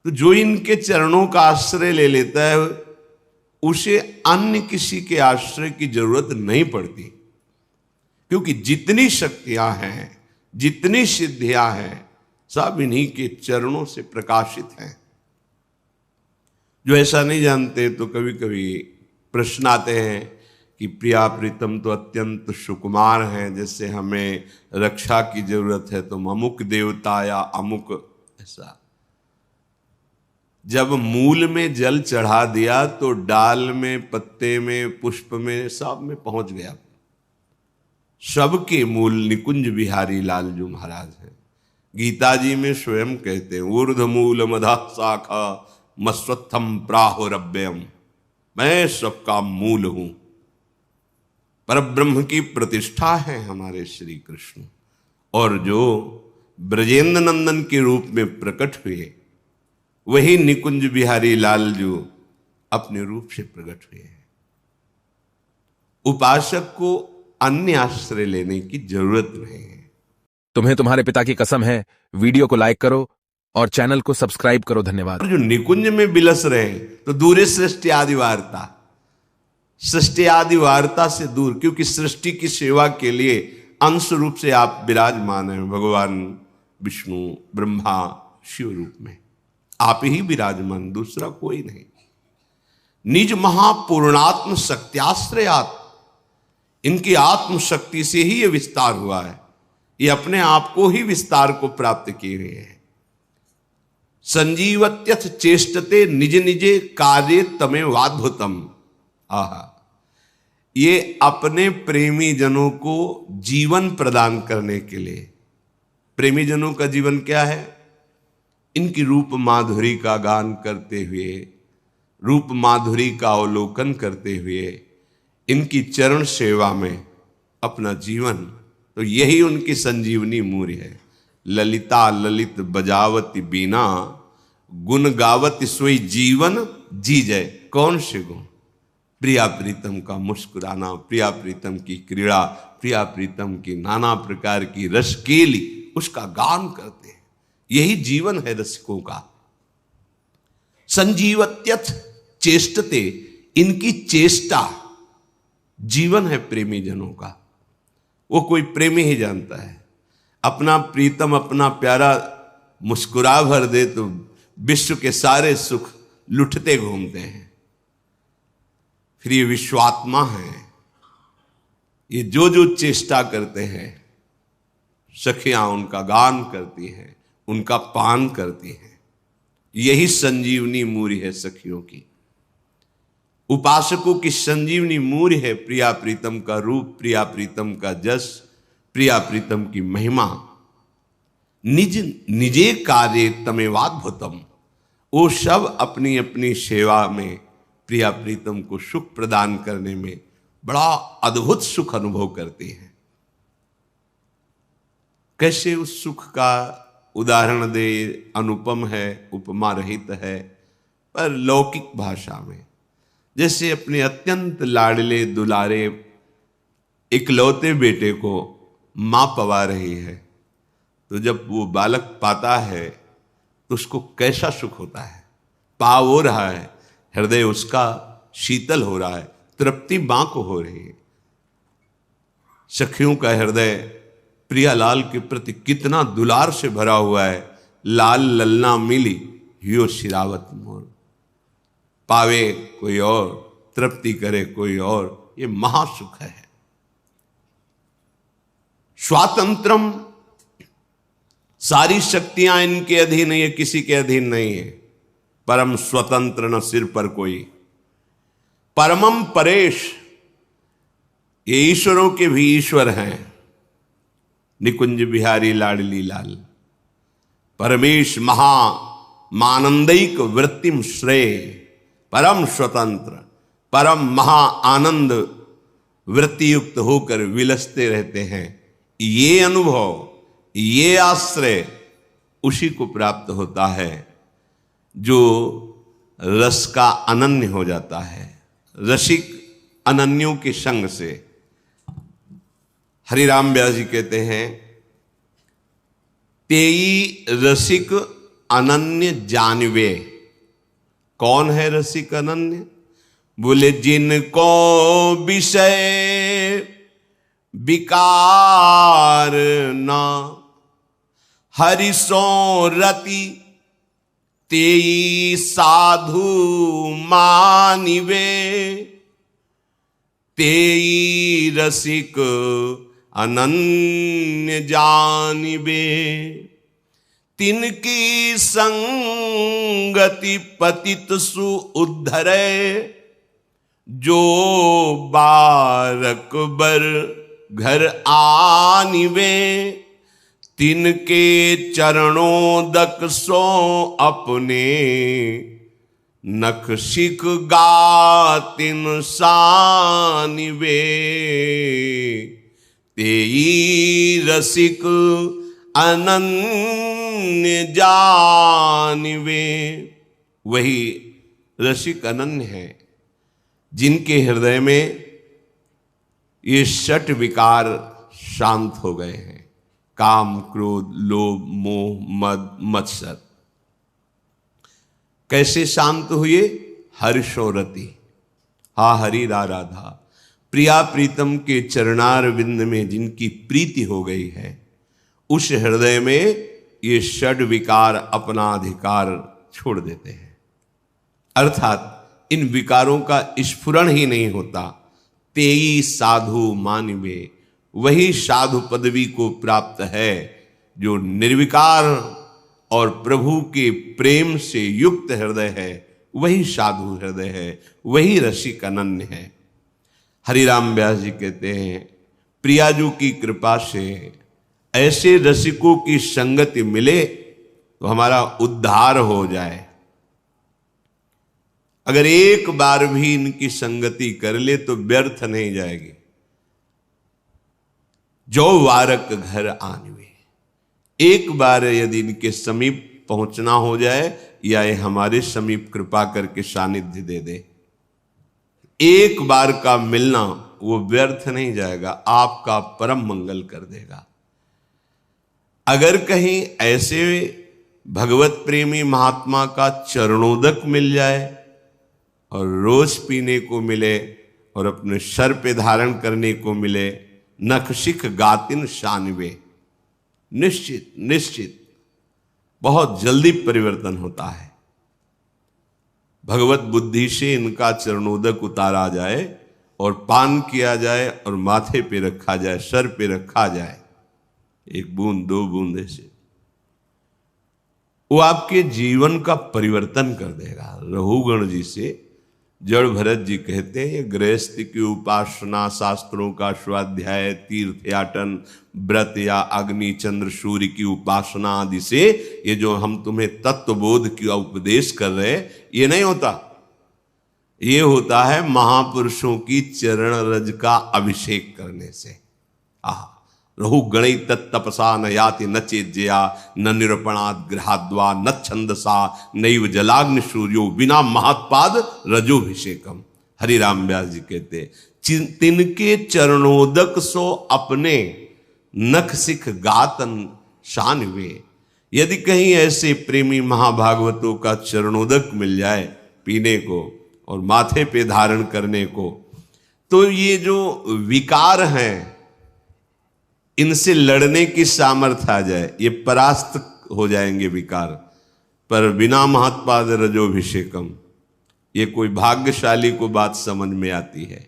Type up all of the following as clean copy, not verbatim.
तो जो इनके चरणों का आश्रय ले लेता है उसे अन्य किसी के आश्रय की जरूरत नहीं पड़ती, क्योंकि जितनी शक्तियां हैं, जितनी सिद्धियां हैं, सब इन्हीं के चरणों से प्रकाशित हैं। जो ऐसा नहीं जानते तो कभी कभी प्रश्न आते हैं कि प्रिया प्रीतम तो अत्यंत सुकुमार हैं, जैसे हमें रक्षा की जरूरत है तो अमुक देवता या अमुक ऐसा। जब मूल में जल चढ़ा दिया तो डाल में, पत्ते में, पुष्प में, सब में पहुंच गया। सबके मूल निकुंज बिहारी लालजू महाराज हैं। गीता जी में स्वयं कहते हैं ऊर्ध्व मूल मधा शाखा मस्वत्थम प्राहुरव्ययम, मैं सबका मूल हूं। परब्रह्म की प्रतिष्ठा है हमारे श्री कृष्ण, और जो ब्रजेंद्र नंदन के रूप में प्रकट हुए वही निकुंज बिहारी लालजू अपने रूप से प्रकट हुए हैं। उपासक को अन्य आश्रय लेने की जरूरत नहीं है। तुम्हें तुम्हारे पिता की कसम है, वीडियो को लाइक करो और चैनल को सब्सक्राइब करो। धन्यवाद। जो निकुंज में बिलस रहे तो दूरे सृष्टि आदि वार्ता, सृष्टि आदि वार्ता से दूर, क्योंकि सृष्टि की सेवा के लिए अंश रूप से आप विराजमान हैं भगवान विष्णु ब्रह्मा शिव रूप में। आप ही विराजमान, दूसरा कोई नहीं। निज महापूर्णात्म शक्त्याश्रयात, इनकी आत्म शक्ति से ही ये विस्तार हुआ है। ये अपने आप को ही विस्तार को प्राप्त किए हुए हैं। संजीवत्यथ चेष्टते निज निजे कार्य तमेवाद्भुतम। आहा, ये अपने प्रेमी जनों को जीवन प्रदान करने के लिए। प्रेमी जनों का जीवन क्या है? इनकी रूप माधुरी का गान करते हुए, रूप माधुरी का अवलोकन करते हुए, इनकी चरण सेवा में अपना जीवन, तो यही उनकी संजीवनी मूर्य है। ललिता ललित बजावती बीना, गुण गावती सोई जीवन जी जय। कौन से गुण? प्रिया प्रीतम का मुस्कुराना, प्रिया प्रीतम की क्रीड़ा, प्रिया प्रीतम की नाना प्रकार की रसकेली, उसका गान करते हैं। यही जीवन है रसिकों का। संजीवत्यथ चेष्टते, इनकी चेष्टा जीवन है प्रेमी जनों का। वो कोई प्रेमी ही जानता है। अपना प्रीतम, अपना प्यारा मुस्कुरा भर दे तो विश्व के सारे सुख लुटते घूमते हैं। फिर ये विश्वात्मा है, ये जो जो चेष्टा करते हैं, सखियां उनका गान करती हैं, उनका पान करती हैं। यही संजीवनी मूर्य है सखियों की। उपासकों की संजीवनी मूर्य है प्रिया प्रीतम का रूप, प्रिया प्रीतम का जस, प्रिया प्रीतम की महिमा। निज निजे कार्य तमेवाद्भुतम, वो सब अपनी अपनी सेवा में प्रिया प्रीतम को सुख प्रदान करने में बड़ा अद्भुत सुख अनुभव करते हैं। कैसे उस सुख का उदाहरण दे? अनुपम है, उपमा रहित है, पर लौकिक भाषा में। जैसे अपने अत्यंत लाडले दुलारे इकलौते बेटे को मां पवा रही है, तो जब वो बालक पाता है तो उसको कैसा सुख होता है। पा हो रहा है, हृदय उसका शीतल हो रहा है, तृप्ति मां को हो रही है। सखियों का हृदय प्रियालाल के प्रति कितना दुलार से भरा हुआ है। लाल ललना मिली हियो शिरावत मोर, पावे कोई और, तृप्ति करे कोई और, ये महासुख है। स्वातंत्रम, सारी शक्तियां इनके अधीन है, ये किसी के अधीन नहीं है। परम स्वतंत्र न सिर पर कोई। परमम परेश, ये ईश्वरों के भी ईश्वर हैं। निकुंज बिहारी लाडली लाल। परमेश महा मानंदिक वृत्तिम श्रेय, परम स्वतंत्र, परम महा आनंद वृत्ति युक्त होकर विलसते रहते हैं। ये अनुभव, ये आश्रय उसी को प्राप्त होता है जो रस का अनन्य हो जाता है। रसिक अनन्यों के संग से। हरिराम व्यास जी कहते हैं, तेई रसिक अनन्य जानवे। कौन है रसिक अनन्य? बोले जिनको विषय विकार न हरिसो रति तेई साधु मानिवे। तेई रसिक अनन्य जानिवे। तिनकी संगति पतित सु उद्धरे। जो बारक बर घर आनिवे। तिनके चरणोदक सो अपने नख शिख गातिन सानिवे। तेई रसिक अनन्य जानिवे। वही रसिक अनन्य है जिनके हृदय में ये षट विकार शांत हो गए हैं। काम, क्रोध, लोभ, मोह, मद, मत्सर कैसे शांत हुए? हर्षोरति। हा हरि राधा। प्रिया प्रीतम के चरणार विंद में जिनकी प्रीति हो गई है, उस हृदय में ये षड विकार अपना अधिकार छोड़ देते हैं। अर्थात इन विकारों का स्फुरण ही नहीं होता। तेई साधु मानिवे। वही साधु पदवी को प्राप्त है जो निर्विकार और प्रभु के प्रेम से युक्त हृदय है। वही साधु हृदय है, वही रसिक अनन्य है। हरिराम व्यास जी कहते हैं, प्रियाजू की कृपा से ऐसे रसिकों की संगति मिले तो हमारा उद्धार हो जाए। अगर एक बार भी इनकी संगति कर ले तो व्यर्थ नहीं जाएगी। जो वारक घर आनवे। एक बार यदि इनके समीप पहुंचना हो जाए या ये हमारे समीप कृपा करके सानिध्य दे दे, एक बार का मिलना वो व्यर्थ नहीं जाएगा, आपका परम मंगल कर देगा। अगर कहीं ऐसे भगवत प्रेमी महात्मा का चरणोदक मिल जाए और रोज पीने को मिले और अपने सर पे धारण करने को मिले, नख शिख गातिन शानवे, निश्चित निश्चित बहुत जल्दी परिवर्तन होता है। भगवत बुद्धि से इनका चरणोदक उतारा जाए और पान किया जाए और माथे पे रखा जाए, सर पे रखा जाए, एक बूंद दो बूंद ऐसे, वो आपके जीवन का परिवर्तन कर देगा। रघुगण जी से जड़ भरत जी कहते हैं, गृहस्थ की उपासना, शास्त्रों का स्वाध्याय, तीर्थयाटन, व्रत या अग्नि चंद्र सूर्य की उपासना आदि से ये जो हम तुम्हें तत्वबोध की उपदेश कर रहे हैं, ये नहीं होता। ये होता है महापुरुषों की चरण रज का अभिषेक करने से। रहु गणई तत्तपसा न याति न चेज्जया न निरूपणात् गृहाद्वा न छंदसा नैव जलाग्नि सूर्यो बिना महत्पाद रजोभिषेकम। हरिराम व्यास जी कहते, तिनके चरणोदक सो अपने नख सिख गातन शानवे। यदि कहीं ऐसे प्रेमी महाभागवतों का चरणोदक मिल जाए पीने को और माथे पे धारण करने को, तो ये जो विकार हैं इनसे लड़ने की सामर्थ्य आ जाए, ये परास्त हो जाएंगे विकार। पर बिना महत्पाद रजोभिषेकम, ये कोई भाग्यशाली को बात समझ में आती है।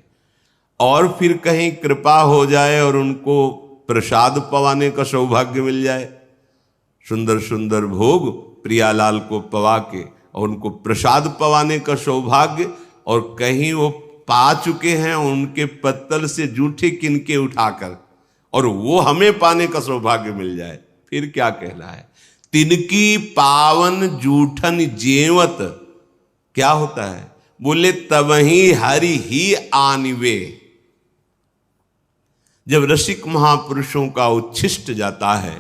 और फिर कहीं कृपा हो जाए और उनको प्रसाद पवाने का सौभाग्य मिल जाए, सुंदर सुंदर भोग प्रियालाल को पवा के और उनको प्रसाद पवाने का सौभाग्य, और कहीं वो पा चुके हैं उनके पत्तल से जूठे किनके उठाकर, और वो हमें पाने का सौभाग्य मिल जाए, फिर क्या कहना है। तिनकी पावन जूठन जेवत, क्या होता है? बोले तवही हरि ही आनिवे। जब रसिक महापुरुषों का उच्छिष्ट जाता है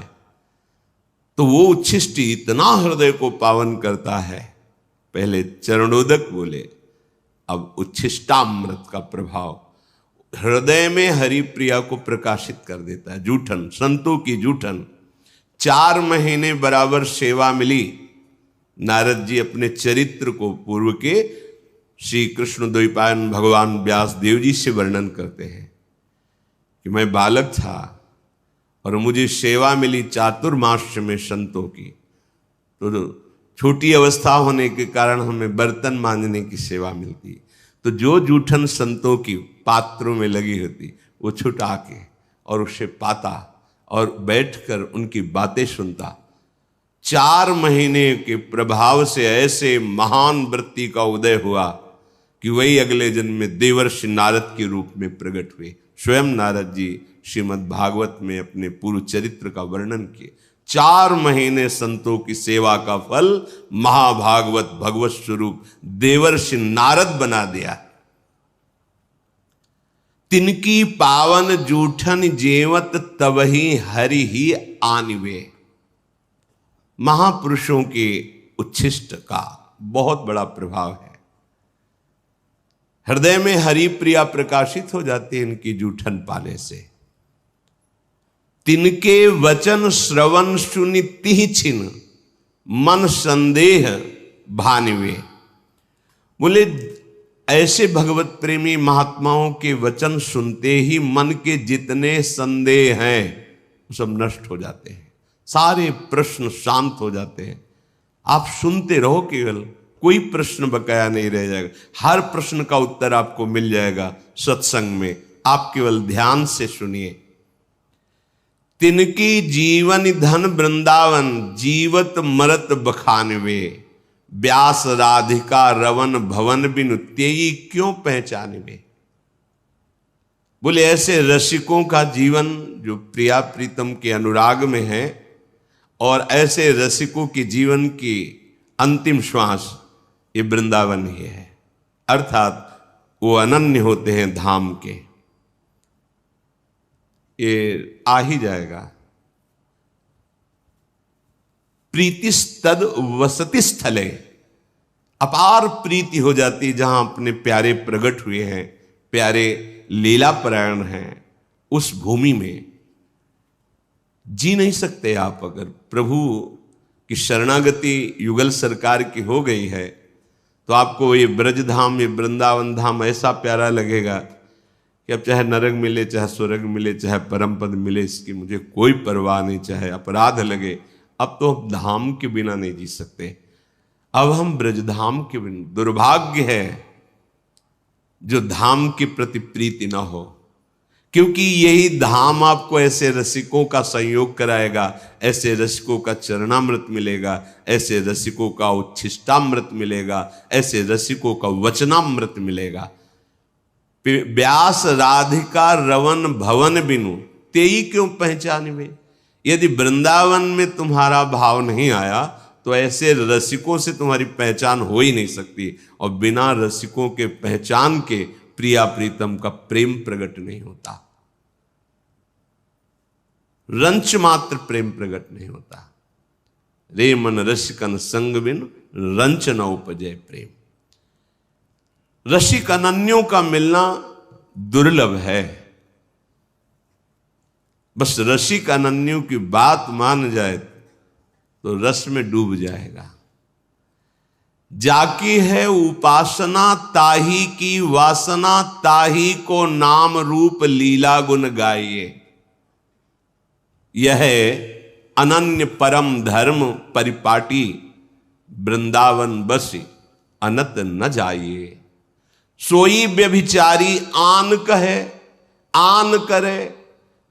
तो वो उच्छिष्ट इतना हृदय को पावन करता है। पहले चरणोदक बोले, अब उच्छिष्टामृत का प्रभाव हृदय में हरि प्रिया को प्रकाशित कर देता है। जूठन, संतों की जूठन, 4 महीने बराबर सेवा मिली नारद जी अपने चरित्र को पूर्व के श्री कृष्ण द्वैपायन भगवान व्यास देव जी से वर्णन करते हैं कि मैं बालक था और मुझे सेवा मिली चातुर्मास्य में संतों की। तो छोटी अवस्था होने के कारण हमें बर्तन मांजने की सेवा मिलती। तो जो जूठन संतों की पात्रों में लगी होती वो छुटा के और उसे पाता और बैठकर उनकी बातें सुनता। 4 महीने के प्रभाव से ऐसे महान वृत्ति का उदय हुआ कि वही अगले जन्म में देवर्षि नारद के रूप में प्रकट हुए। स्वयं नारद जी श्रीमद् भागवत में अपने पूर्व चरित्र का वर्णन किए। 4 महीने संतों की सेवा का फल महाभागवत भगवत स्वरूप देवर्षि नारद बना दिया। तिनकी पावन जूठन जेवत तबही हरि ही आनिवे। महापुरुषों के उच्छिष्ट का बहुत बड़ा प्रभाव है। हृदय में हरि प्रिया प्रकाशित हो जाती है इनकी जूठन पाने से। तिनके वचन श्रवण सुनि तिहि छिन मन संदेह भानिवे। बोले ऐसे भगवत प्रेमी महात्माओं के वचन सुनते ही मन के जितने संदेह हैं सब नष्ट हो जाते हैं, सारे प्रश्न शांत हो जाते हैं। आप सुनते रहो, केवल कोई प्रश्न बकाया नहीं रह जाएगा। हर प्रश्न का उत्तर आपको मिल जाएगा सत्संग में। आप केवल ध्यान से सुनिए। तिनकी जीवन धन वृंदावन जीवत मरत बखानवे। व्यास राधिका रवन भवन बिनु तेई क्यों पहचानवे। बोले ऐसे रसिकों का जीवन जो प्रिया प्रीतम के अनुराग में है और ऐसे रसिकों के जीवन की अंतिम श्वास ये वृंदावन ही है। अर्थात वो अनन्य होते हैं धाम के। ये आ ही जाएगा। प्रीतिस्तद वसति स्थले। अपार प्रीति हो जाती जहां अपने प्यारे प्रकट हुए हैं, प्यारे लीला परायण हैं, उस भूमि में जी नहीं सकते आप। अगर प्रभु की शरणागति युगल सरकार की हो गई है तो आपको ये ब्रज धाम, ये वृंदावन धाम ऐसा प्यारा लगेगा कि अब चाहे नरक मिले, चाहे स्वर्ग मिले, चाहे परम पद मिले, इसकी मुझे कोई परवाह नहीं। चाहे अपराध लगे, अब तो हम धाम के बिना नहीं जी सकते। अब हम ब्रजधाम के बिना। दुर्भाग्य है जो धाम के प्रति प्रीति ना हो, क्योंकि यही धाम आपको ऐसे रसिकों का संयोग कराएगा, ऐसे रसिकों का चरणामृत मिलेगा, ऐसे रसिकों का उच्छिष्टामृत मिलेगा, ऐसे रसिकों का वचनामृत मिलेगा। व्यास राधिका रवन भवन बिनु तेई क्यों पहचानवे। यदि वृंदावन में तुम्हारा भाव नहीं आया तो ऐसे रसिकों से तुम्हारी पहचान हो ही नहीं सकती, और बिना रसिकों के पहचान के प्रिया प्रीतम का प्रेम प्रकट नहीं होता। रंच मात्र प्रेम प्रकट नहीं होता। रे मन रसिकन संग बिन रंच न उपजय प्रेम। रसिक अनन्यों का मिलना दुर्लभ है। बस रसिक अनन्यों की बात मान जाए तो रस में डूब जाएगा। जाकी है उपासना ताही की वासना, ताही को नाम रूप लीला गुण गाइए। यह अनन्य परम धर्म परिपाटी, वृंदावन बसी अनत न जाइए। सोई व्यभिचारी आन कहे आन करे,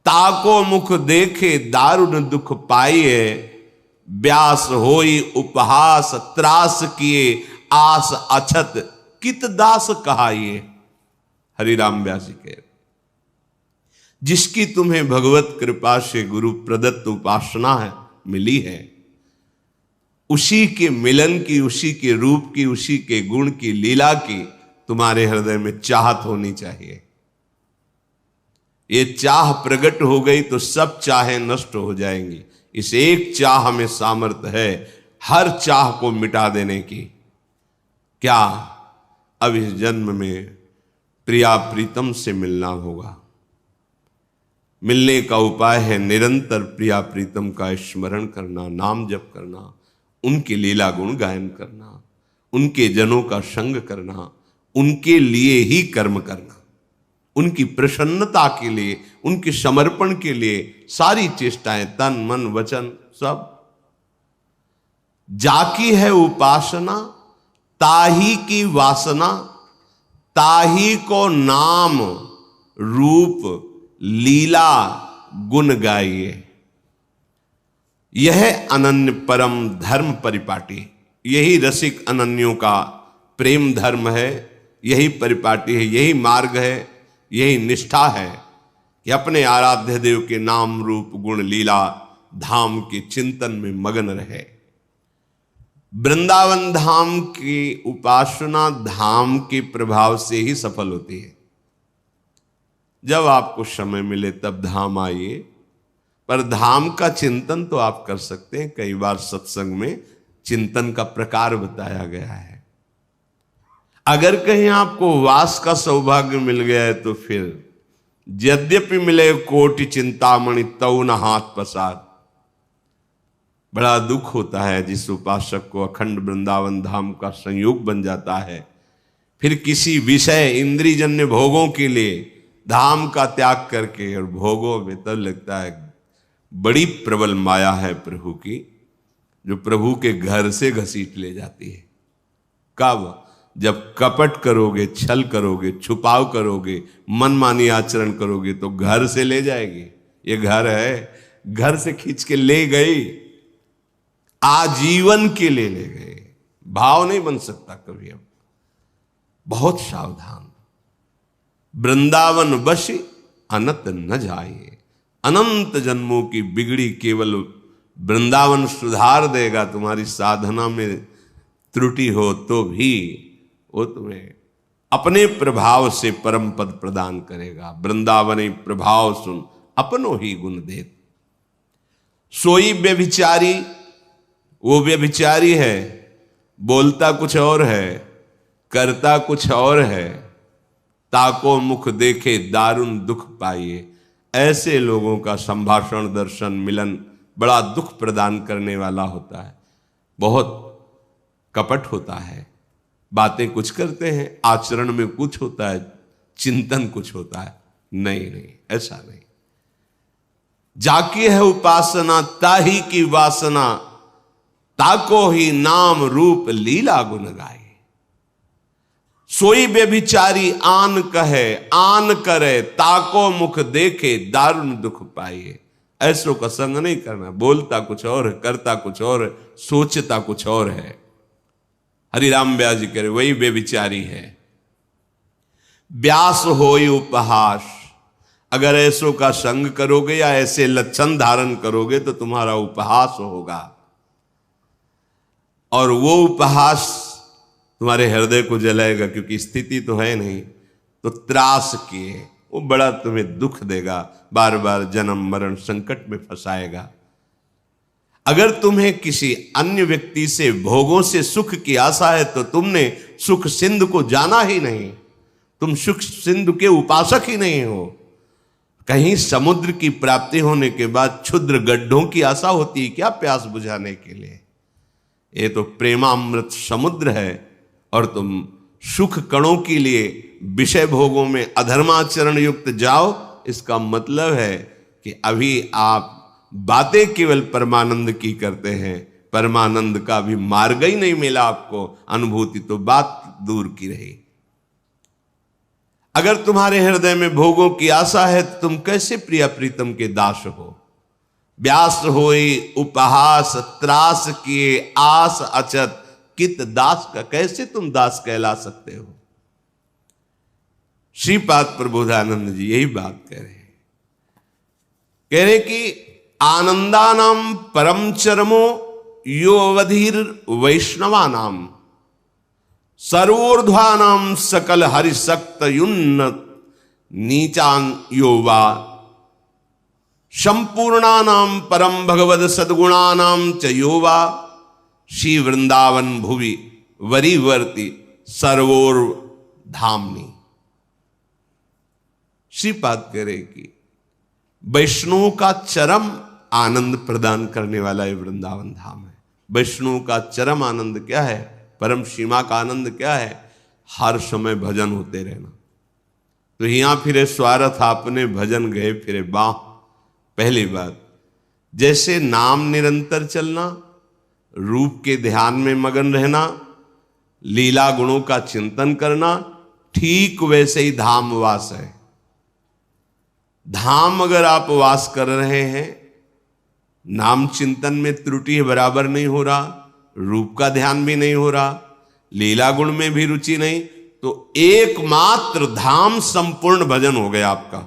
ताको मुख देखे दारुण दुख पाइए। व्यास होई उपहास त्रास किए, आस अछत कित दास कहाइए। हरिराम व्यास जी कह, जिसकी तुम्हें भगवत कृपा से गुरु प्रदत्त उपासना है मिली है, उसी के मिलन की, उसी के रूप की, उसी के गुण की, लीला की तुम्हारे हृदय में चाहत होनी चाहिए। ये चाह प्रकट हो गई तो सब चाहें नष्ट हो जाएंगी। इस एक चाह में सामर्थ्य है हर चाह को मिटा देने की। क्या अब इस जन्म में प्रिया प्रीतम से मिलना होगा। मिलने का उपाय है निरंतर प्रिया प्रीतम का स्मरण करना, नाम जप करना, उनके लीला गुण गायन करना, उनके जनों का संग करना, उनके लिए ही कर्म करना, उनकी प्रसन्नता के लिए, उनके समर्पण के लिए सारी चेष्टाएं, तन मन वचन सब। जाकी है उपासना ताही की वासना, ताही को नाम रूप लीला गुण गाइए। यह अनन्य परम धर्म परिपाटी, यही रसिक अनन्यों का प्रेम धर्म है, यही परिपाटी है, यही मार्ग है, यही निष्ठा है कि अपने आराध्य देव के नाम रूप गुण लीला धाम के चिंतन में मगन रहे। वृंदावन धाम की उपासना धाम के प्रभाव से ही सफल होती है। जब आपको समय मिले तब धाम आइए, पर धाम का चिंतन तो आप कर सकते हैं। कई बार सत्संग में चिंतन का प्रकार बताया गया है। अगर कहीं आपको वास का सौभाग्य मिल गया है तो फिर यद्यपि मिले कोटि चिंतामणि तऊ न हाथ पसार। बड़ा दुख होता है जिस उपासक को अखंड वृंदावन धाम का संयोग बन जाता है, फिर किसी विषय इंद्रियजन्य भोगों के लिए धाम का त्याग करके, और भोगों में तब लगता है बड़ी प्रबल माया है प्रभु की, जो प्रभु के घर से घसीट ले जाती है। कब? जब कपट करोगे, छल करोगे, छुपाव करोगे, मनमानी आचरण करोगे तो घर से ले जाएगी। ये घर है, घर से खींच के ले गई, आजीवन के लिए ले गए। भाव नहीं बन सकता कभी। अब बहुत सावधान। वृंदावन बसी अनंत न जाए, अनंत जन्मों की बिगड़ी केवल वृंदावन सुधार देगा। तुम्हारी साधना में त्रुटि हो तो भी वो तुम्हें अपने प्रभाव से परम पद प्रदान करेगा। वृंदावनी प्रभाव सुन अपनो ही गुण दे। सोई व्यभिचारी, वो व्यभिचारी है, बोलता कुछ और है, करता कुछ और है, ताको मुख देखे दारुण दुख पाइए। ऐसे लोगों का संभाषण, दर्शन, मिलन बड़ा दुख प्रदान करने वाला होता है। बहुत कपट होता है, बातें कुछ करते हैं, आचरण में कुछ होता है, चिंतन कुछ होता है। नहीं नहीं, ऐसा नहीं। जाकी है उपासना ताही की वासना, ताको ही नाम रूप लीला गुण गाए। सोई व्यभिचारी आन कहे आन करे, ताको मुख देखे दारुण दुख पाइए। ऐसों का संग नहीं करना। बोलता कुछ और है, करता कुछ और है, सोचता कुछ और है। हरिराम व्यास जी कह रहे वही व्यभिचारी है। व्यास होई उपहास, अगर ऐसों का संग करोगे या ऐसे लक्षण धारण करोगे तो तुम्हारा उपहास होगा, और वो उपहास तुम्हारे हृदय को जलाएगा, क्योंकि स्थिति तो है नहीं। तो त्रास किए, वो बड़ा तुम्हें दुख देगा, बार बार जन्म मरण संकट में फंसाएगा। अगर तुम्हें किसी अन्य व्यक्ति से भोगों से सुख की आशा है तो तुमने सुख सिंधु को जाना ही नहीं, तुम सुख सिंधु के उपासक ही नहीं हो। कहीं समुद्र की प्राप्ति होने के बाद क्षुद्र गड्ढों की आशा होती है क्या प्यास बुझाने के लिए? ये तो प्रेमामृत समुद्र है, और तुम सुख कणों के लिए विषय भोगों में अधर्माचरण युक्त जाओ। इसका मतलब है कि अभी आप बातें केवल परमानंद की करते हैं, परमानंद का भी मार्ग ही नहीं मिला आपको। अनुभूति तो बात दूर की रही। अगर तुम्हारे हृदय में भोगों की आशा है तो तुम कैसे प्रिया प्रीतम के दास हो? व्यास होई उपहास त्रास किए आस अचत, कित दास का कैसे तुम दास कहला सकते हो? श्रीपाद प्रबोधानंद जी यही बात कह रहे हैं। कह रहे कि आनंदानाम परम चरमो यो अवधीर वैष्णवानाम, सर्वोर्ध्वानाम सकल हरिशक्त युन्नत नीचान योवा, संपूर्णानाम परम भगवद सद्गुणानाम च योवा, श्री वृंदावन भुवि वरीवर्ति सर्वोर धामनी। श्रीपाद कह रहे कि वैष्णव का चरम आनंद प्रदान करने वाला ये वृंदावन धाम है। वैष्णव का चरम आनंद क्या है, परम सीमा का आनंद क्या है? हर समय भजन होते रहना। तो यहाँ फिरे स्वार्थ आपने भजन गए फिरे बाह। पहली बात, जैसे नाम निरंतर चलना, रूप के ध्यान में मगन रहना, लीला गुणों का चिंतन करना, ठीक वैसे ही धाम वास है। धाम अगर आप वास कर रहे हैं, नाम चिंतन में त्रुटि बराबर नहीं हो रहा, रूप का ध्यान भी नहीं हो रहा, लीला गुण में भी रुचि नहीं, तो एकमात्र धाम संपूर्ण भजन हो गया आपका,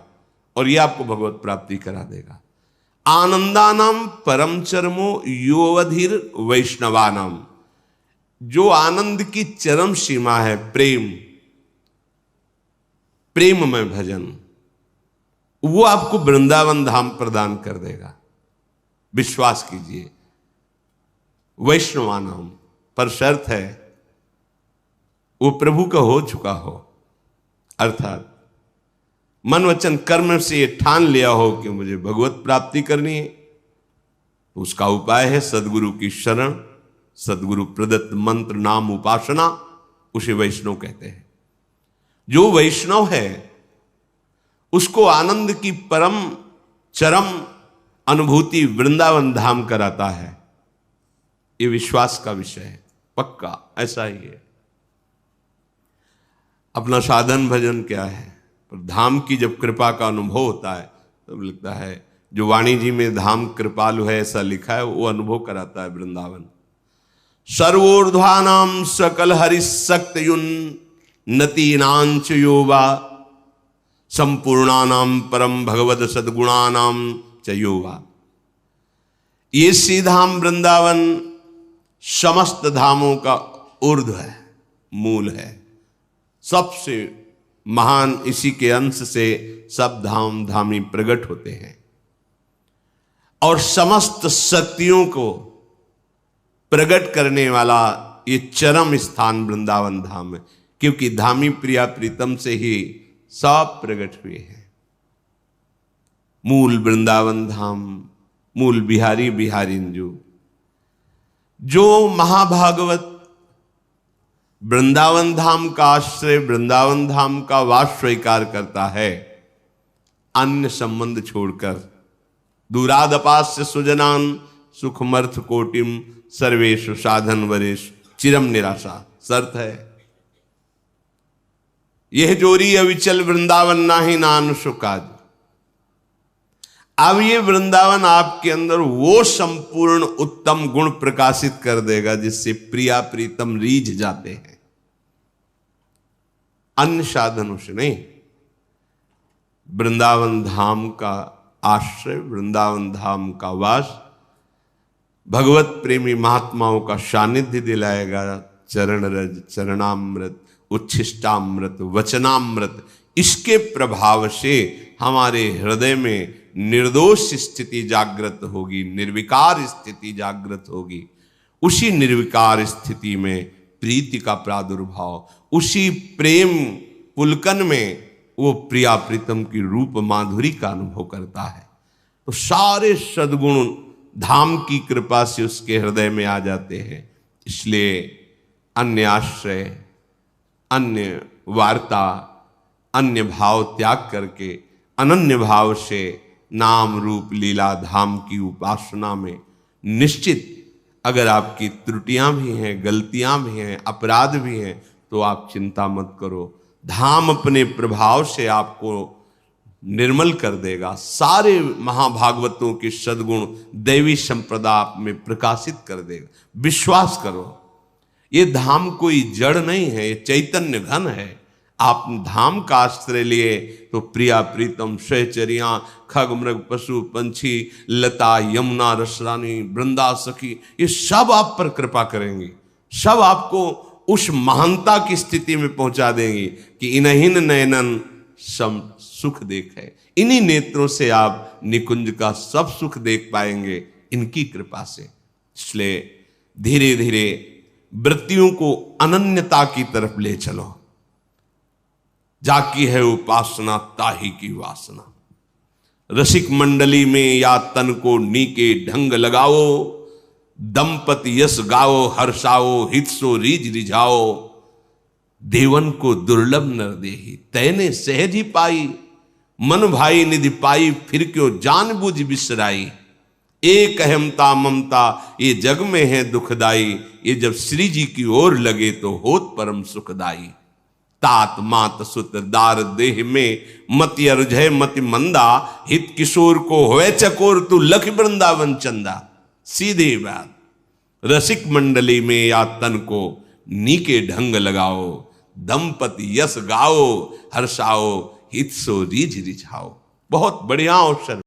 और यह आपको भगवत प्राप्ति करा देगा। आनंदानाम परम चरमो योवधिर वैष्णवानाम, जो आनंद की चरम सीमा है प्रेम, प्रेम में भजन, वो आपको वृंदावन धाम प्रदान कर देगा। विश्वास कीजिए। वैष्णवानाम पर शर्त है वो प्रभु का हो चुका हो, अर्थात मन वचन कर्म से ये ठान लिया हो कि मुझे भगवत प्राप्ति करनी है। उसका उपाय है सदगुरु की शरण, सदगुरु प्रदत्त मंत्र नाम उपासना, उसे वैष्णव कहते हैं। जो वैष्णव है उसको आनंद की परम चरम अनुभूति वृंदावन धाम कराता है। ये विश्वास का विषय है, पक्का ऐसा ही है। अपना साधन भजन क्या है, पर धाम की जब कृपा का अनुभव होता है तब लगता है, जो वाणी जी में धाम कृपालु है ऐसा लिखा है, वो अनुभव कराता है वृंदावन। सर्वोर्ध्वानाम सकल हरिशक्तयुन नतीनांच योवा संपूर्णानाम परम भगवत सद्गुणानाम च योवा। ये सीधाम वृंदावन समस्त धामों का ऊर्ध्व है, मूल है, सबसे महान, इसी के अंश से सब धाम धामी प्रकट होते हैं। और समस्त शक्तियों को प्रकट करने वाला ये चरम स्थान वृंदावन धाम है, क्योंकि धामी प्रिया प्रीतम से ही सब प्रकट हुए हैं। मूल वृंदावन धाम, मूल बिहारी बिहारिंजू। जो महाभागवत वृंदावन धाम का आश्रय, वृंदावन धाम का वास स्वीकार करता है, अन्य संबंध छोड़कर, दूरादपास्य सुजनान सुखमर्थ कोटिम सर्वेशु साधन वरेश चिरम निराशा, शर्त है। यह जोरी अविचल वृंदावन नाही नान सुकाज। अब ये वृंदावन आपके अंदर वो संपूर्ण उत्तम गुण प्रकाशित कर देगा जिससे प्रिया प्रीतम रीझ जाते हैं, अन्य साधनों से नहीं। वृंदावन धाम का आश्रय, वृंदावन धाम का वास भगवत प्रेमी महात्माओं का सानिध्य दिलाएगा। चरण रज, चरणामृत, उच्छिष्टामृत, वचनामृत, इसके प्रभाव से हमारे हृदय में निर्दोष स्थिति जागृत होगी, निर्विकार स्थिति जागृत होगी। उसी निर्विकार स्थिति में प्रीति का प्रादुर्भाव, उसी प्रेम पुलकन में वो प्रिया प्रीतम की रूप माधुरी का अनुभव करता है। तो सारे सद्गुण धाम की कृपा से उसके हृदय में आ जाते हैं। इसलिए अन्य आश्रय, अन्य वार्ता, अन्य भाव त्याग करके अनन्य भाव से नाम रूप लीला धाम की उपासना में निश्चित, अगर आपकी त्रुटियां भी हैं, गलतियां भी हैं, अपराध भी हैं, तो आप चिंता मत करो। धाम अपने प्रभाव से आपको निर्मल कर देगा। सारे महाभागवतों के सद्गुण दैवी संप्रदा आप में प्रकाशित कर देगा। विश्वास करो, ये धाम कोई जड़ नहीं है, ये चैतन्य घन है। आप धाम का आश्रय लिए तो प्रिया प्रीतम सहचरियां, खग मृग पशु पंछी, लता यमुना रसरानी, वृंदा सखी, ये सब आप पर कृपा करेंगी, सब आपको उस महानता की स्थिति में पहुंचा देंगी कि इन्हीं नयनन सम सुख देखे। इन्हीं नेत्रों से आप निकुंज का सब सुख देख पाएंगे, इनकी कृपा से। इसलिए धीरे धीरे वृत्तियों को अनन्यता की तरफ ले चलो। जाकी है उपासना ताही की वासना। रसिक मंडली में या तन को नीके ढंग लगाओ, दंपति यस गाओ हर्षाओ हित सो रीज रिझाओ, देवन को दुर्लभ नर देही तैने सहज ही पाई, मन भाई निधि पाई फिर क्यों जानबूझ बिसराई, एक अहमता ममता ये जग में है दुखदाई, ये जब श्री जी की ओर लगे तो होत परम सुखदाई। तात मात सुत दार देह में मति अर्जय मति मंदा, हित किशोर को होए चकोर तू लख वृंदावन चंदा। सीधी बात, रसिक मंडली में या तन को नीके ढंग लगाओ, दंपति यस गाओ हर्षाओ हित सो रीझ रिझाओ। बहुत बढ़िया अवसर।